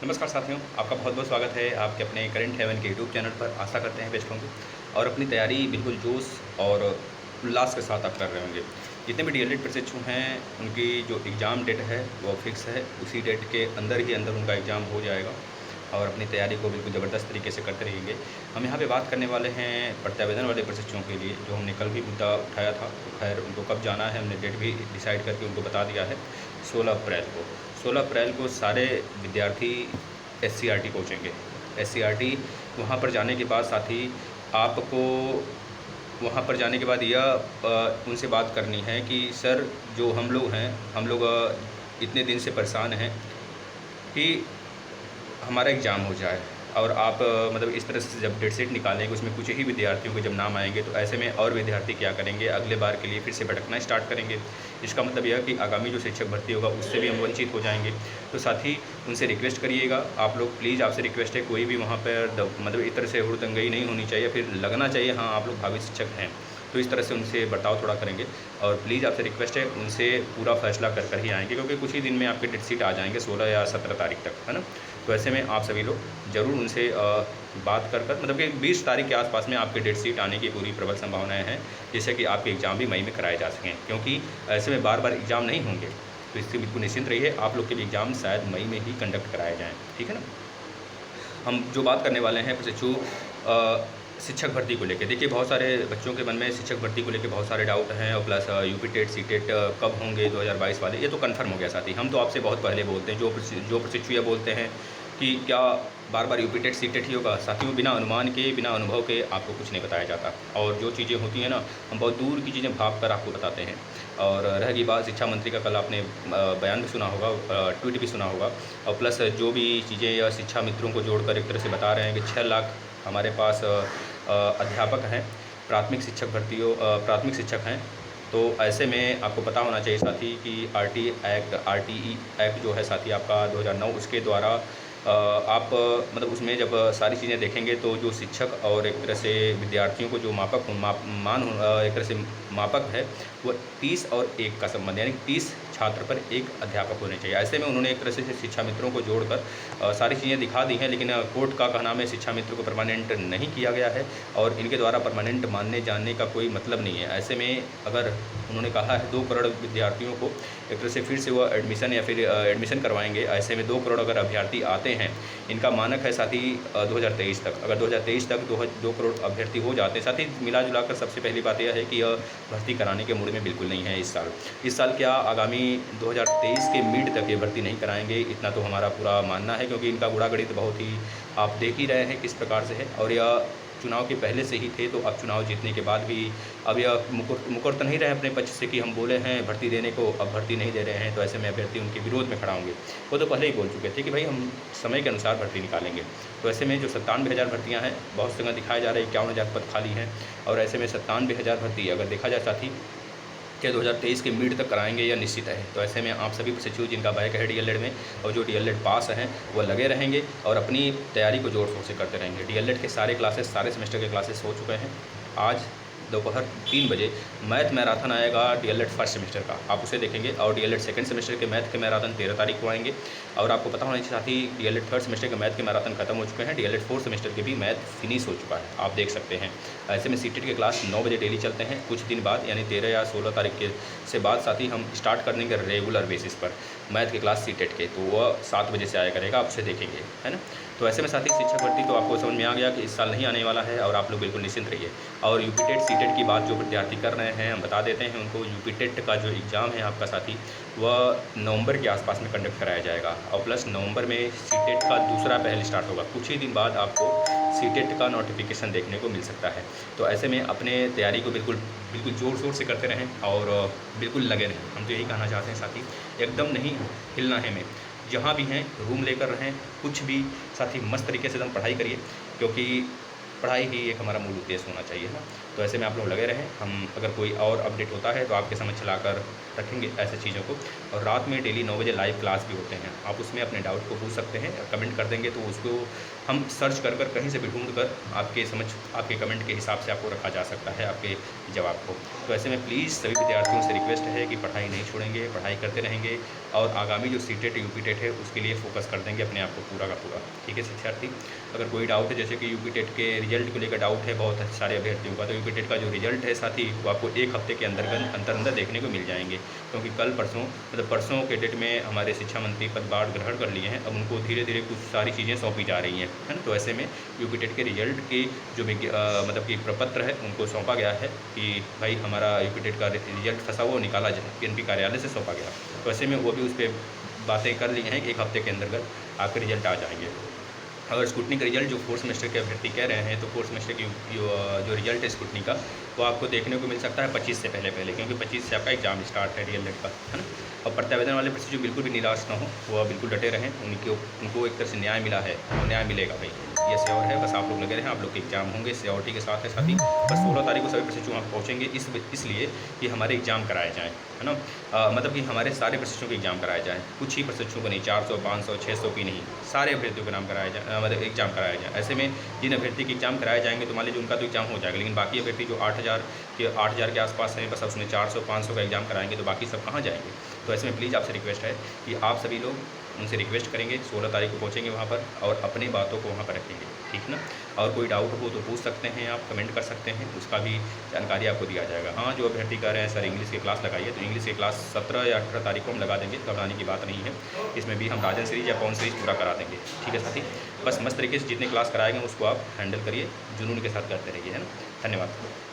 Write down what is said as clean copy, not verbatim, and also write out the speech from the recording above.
नमस्कार साथियों, आपका बहुत बहुत स्वागत है आपके अपने करंट हेवन के यूट्यूब चैनल पर। आशा करते हैं बेस्ट होंगे और अपनी तैयारी बिल्कुल जोश और उल्लास के साथ आप कर रहे होंगे। जितने भी डीएलएड प्रशिक्षु हैं उनकी जो एग्ज़ाम डेट है वो फिक्स है, उसी डेट के अंदर ही अंदर उनका एग्ज़ाम हो जाएगा और अपनी तैयारी को बिल्कुल ज़बरदस्त तरीके से करते रहेंगे। हम यहाँ पे बात करने वाले हैं प्रत्यावेदन वाले प्रशिक्षुओं के लिए, जो हमने कल भी मुद्दा उठाया था। तो खैर उनको कब जाना है हमने डेट भी डिसाइड करके उनको बता दिया है, 16 अप्रैल को। 16 अप्रैल को सारे विद्यार्थी SCRT पहुँचेंगे। SCRT वहाँ पर जाने के बाद साथ ही आपको वहाँ पर जाने के बाद यह उनसे बात करनी है कि सर जो हम लोग इतने दिन से परेशान हैं कि हमारा एग्ज़ाम हो जाए और आप मतलब इस तरह से जब डेट शीट निकालेंगे उसमें कुछ ही विद्यार्थियों के जब नाम आएंगे तो ऐसे में और विद्यार्थी क्या करेंगे, अगले बार के लिए फिर से भटकना स्टार्ट करेंगे। इसका मतलब यह है कि आगामी जो शिक्षक भर्ती होगा उससे भी हम वंचित हो जाएंगे। तो साथ ही उनसे रिक्वेस्ट करिएगा, आप लोग प्लीज़, आपसे रिक्वेस्ट है, कोई भी वहाँ पर मतलब इस तरह से हुड़दंगई नहीं होनी चाहिए, फिर लगना चाहिए हाँ आप लोग भावी शिक्षक हैं। तो इस तरह से उनसे बर्ताव थोड़ा करेंगे और प्लीज़ आपसे रिक्वेस्ट है उनसे पूरा फैसला कर ही आएंगे, क्योंकि कुछ ही दिन में आपके डेट शीट आ जाएंगे 16 या 17 तारीख तक, है ना। तो ऐसे में आप सभी लोग ज़रूर उनसे बात कर मतलब कि 20 तारीख के आसपास में आपके डेट शीट आने की पूरी प्रबल संभावनाएं हैं, जिससे कि आपके एग्ज़ाम भी मई में कराए जा सकें, क्योंकि ऐसे में बार बार एग्ज़ाम नहीं होंगे। तो इससे बिल्कुल निश्चिंत रहिए, आप लोग के लिए एग्ज़ाम शायद मई में ही कंडक्ट कराए जाएँ, ठीक है ना। हम जो बात करने वाले हैं प्रशिक्षु शिक्षक भर्ती को लेकर, देखिए बहुत सारे बच्चों के मन में शिक्षक भर्ती को लेकर बहुत सारे डाउट हैं और plus UP TET CTET कब होंगे 2022 वाले, ये तो कंफर्म हो गया साथी। हम तो आपसे बहुत पहले बोलते हैं, जो प्रशिक्षु ये बोलते हैं कि क्या बार बार यूपी टेट सी टेट ही होगा। साथियों, बिना अनुमान के, बिना अनुभव के आपको कुछ नहीं बताया जाता और जो चीज़ें होती हैं ना, हम बहुत दूर की चीज़ें भाग कर आपको बताते हैं। और रहेगी बात शिक्षा मंत्री का, कल आपने बयान भी सुना होगा, ट्वीट भी सुना होगा, और प्लस जो भी चीज़ें या शिक्षा मित्रों को जोड़कर एक तरह से बता रहे हैं कि 6 लाख हमारे पास अध्यापक हैं, प्राथमिक शिक्षक हैं। तो ऐसे में आपको पता होना चाहिए साथी कि RTE एक्ट जो है साथी आपका 2009, उसके द्वारा आप मतलब उसमें जब सारी चीज़ें देखेंगे तो जो शिक्षक और एक तरह से विद्यार्थियों को जो एक तरह से मापक है वो 30 और 1 का संबंध, यानी 30 छात्र पर 1 अध्यापक होने चाहिए। ऐसे में उन्होंने एक तरह से शिक्षा मित्रों को जोड़कर सारी चीज़ें दिखा दी हैं, लेकिन कोर्ट का कहना है शिक्षा मित्र को परमानेंट नहीं किया गया है और इनके द्वारा परमानेंट मानने जाने का कोई मतलब नहीं है। ऐसे में अगर उन्होंने कहा है 2 करोड़ विद्यार्थियों को एक तरह से फिर से वो एडमिशन या फिर एडमिशन करवाएंगे, ऐसे में 2 करोड़ अगर अभ्यर्थी आते हैं, इनका मानक है साथ ही 2023 तक, अगर 2023 तक 2 करोड़ अभ्यर्थी हो जाते हैं, साथ ही मिला जुला कर सबसे पहली बात यह है कि यह भर्ती कराने के मूड में बिल्कुल नहीं है इस साल क्या आगामी 2023 के मिड तक ये भर्ती नहीं कराएंगे, इतना तो हमारा पूरा मानना है, क्योंकि इनका गुणागणित बहुत ही आप देख ही रहे हैं किस प्रकार से है। और यह चुनाव के पहले से ही थे, तो अब चुनाव जीतने के बाद भी अब यह मुकर तो नहीं रहे अपने पक्ष से कि हम बोले हैं भर्ती देने को, अब भर्ती नहीं दे रहे हैं। तो ऐसे में अभ्यर्थी उनके विरोध में खड़ा होंगे। वो तो पहले ही बोल चुके थे कि भाई हम समय के अनुसार भर्ती निकालेंगे। तो ऐसे में जो 97,000 भर्तियाँ हैं, बहुत जगह दिखाया जा रहा है 51,000 पद खाली हैं, और ऐसे में 97,000 भर्ती अगर देखा जाए साथी कि 2023 के मिड तक कराएंगे यह निश्चित है। तो ऐसे में आप सभी प्रशिक्षु जिनका बैक है डीएलएड में और जो डीएलएड पास हैं वो लगे रहेंगे और अपनी तैयारी को जोर शोर से करते रहेंगे। डीएलएड के सारे सेमेस्टर के क्लासेस हो चुके हैं। आज दोपहर 3 बजे मैथ मैराथन आएगा डीएलएड फर्स्ट सेमेस्टर का, आप उसे देखेंगे। और डीएलएड सेकंड सेमेस्टर के मैथ के मैराथन 13 तारीख को आएंगे। और आपको पता होना चाहिए साथ ही डीएलएड थर्ड सेमेस्टर के मैथ के मैराथन खत्म हो चुके हैं, डीएलएड फोर्थ सेमेस्टर के भी मैथ फिनिश हो चुका है, आप देख सकते हैं। ऐसे में सीटेट के क्लास 9 बजे डेली चलते हैं। कुछ दिन बाद यानी 13 या 16 तारीख के से बाद साथ ही हम स्टार्ट कर देंगे रेगुलर बेसिस पर मैथ के क्लास सीटेट के, तो वह 7 बजे से आया करेगा, आप उसे देखेंगे, है ना। तो ऐसे में साथ ही शिक्षक भर्ती तो आपको समझ में आ गया कि इस साल नहीं आने वाला है और आप लोग बिल्कुल निश्चिंत रहिए। और यूपी टेट सी टेट की बात जो विद्यार्थी कर रहे हैं, हम बता देते हैं उनको, यूपी टेट का जो एग्ज़ाम है आपका साथी वह नवंबर के आसपास में कंडक्ट कराया जाएगा और प्लस नवंबर में सी टेट का दूसरा पहल स्टार्ट होगा। कुछ ही दिन बाद आपको सी टेट का नोटिफिकेशन देखने को मिल सकता है। तो ऐसे में अपने तैयारी को बिल्कुल ज़ोर शोर से करते रहें और बिल्कुल लगे रहें। हम तो यही कहना चाहते हैं साथी, एकदम नहीं हिलना है हमें, जहाँ भी हैं रूम लेकर रहें, कुछ भी साथ ही मस्त तरीके से एकदम पढ़ाई करिए, क्योंकि पढ़ाई ही एक हमारा मूल उद्देश्य होना चाहिए ना। तो ऐसे में आप लोग लगे रहें। हम अगर कोई और अपडेट होता है तो आपके समझ लाकर रखेंगे ऐसे चीज़ों को। और रात में डेली 9 बजे लाइव क्लास भी होते हैं, आप उसमें अपने डाउट को पूछ सकते हैं। कमेंट कर देंगे तो उसको हम सर्च कर कहीं से भी ढूंढ कर आपके समझ, आपके कमेंट के हिसाब से आपको रखा जा सकता है आपके जवाब को। तो ऐसे में प्लीज़ सभी विद्यार्थियों से रिक्वेस्ट है कि पढ़ाई नहीं छोड़ेंगे, पढ़ाई करते रहेंगे और आगामी जो सीटेट यूपी टेट है उसके लिए फोकस कर देंगे अपने आप को पूरा का पूरा। ठीक है शिक्षार्थी, अगर कोई डाउट है जैसे कि यूपी टेट के रिजल्ट को लेकर डाउट है बहुत सारे अभ्यर्थियों का, तो यूपी टेट का जो रिजल्ट है साथी वो आपको 1 हफ्ते के अंदर देखने को मिल जाएंगे। क्योंकि कल परसों मतलब परसों के डेट में हमारे शिक्षा मंत्री पदभार ग्रहण कर लिए हैं, अब उनको धीरे धीरे कुछ सारी चीज़ें सौंपी जा रही हैं, है ना। तो ऐसे में यूपी टेट के रिजल्ट की जो मतलब कि प्रपत्र है उनको सौंपा गया है कि भाई हमारा यूपी टेट का रिजल्ट फंसा हुआ निकाला जाए, पीएनबी कार्यालय से सौंपा गया। तो ऐसे में वो भी उस पर बातें कर ली हैं कि 1 हफ्ते के अंदर आपके रिजल्ट आ जाएंगे। अगर स्कूटनी का रिजल्ट जो 4th सेमेस्टर के अभ्यर्थी कह रहे हैं, तो 4th सेमेस्टर की जो रिजल्ट है स्कूटनी का वो आपको देखने को मिल सकता है 25 से पहले, क्योंकि 25 से आपका एग्जाम स्टार्ट है डीएलएड का, है ना। और प्रत्यावेदन वाले बच्चे जो बिल्कुल भी निराश ना हो, वो बिल्कुल डटे रहें, उनको एक तरह से न्याय मिला है, वो न्याय मिलेगा भाई, ये श्योर है। बस आप लोग लगे रहें, आप लोग के एग्जाम होंगे श्योरिटी के साथ है साथी। बस 16 तारीख को सभी प्रशिक्षु वहाँ पहुँचेंगे इसलिए कि हमारे एग्जाम कराए जाएँ, है ना। मतलब कि हमारे सारे प्रशिक्षुओं के एग्जाम कराए जाएँ, कुछ ही प्रशिक्षुओं को नहीं, 400 500 600 की नहीं, सारे अभ्यर्थियों के नाम कराए जाए, मतलब एग्जाम कराया जाए। ऐसे में जिन अभ्यर्थी के एग्जाम कराए जाएंगे तो मान लीजिए उनका तो एग्जाम हो जाएगा, लेकिन बाकी अभ्यर्थी जो 8,000 के आसपास हैं, बस उसमें 400-500 का एग्जाम कराएंगे तो बाकी सब कहाँ जाएंगे। तो ऐसे में प्लीज़ आपसे रिक्वेस्ट है कि आप सभी लोग उनसे रिक्वेस्ट करेंगे, 16 तारीख को पहुँचेंगे वहाँ पर और अपनी बातों को वहाँ पर रखेंगे, ठीक ना। और कोई डाउट हो तो पूछ सकते हैं, आप कमेंट कर सकते हैं, उसका भी जानकारी आपको दिया जाएगा। हाँ, जो अभ्यर्थी कह रहे हैं सर इंग्लिश की क्लास लगाइए, तो इंग्लिश की क्लास 17 या 18 तारीख को हम लगा देंगे, घबराने की बात नहीं है। इसमें भी हम राजन सीरीज या पवन सीरीज पूरा करा देंगे, ठीक है साथी। बस मस्त तरीके से जितने क्लास कराएंगे उसको आप हैंडल करिए, जुनून के साथ करते रहिए, है ना। धन्यवाद।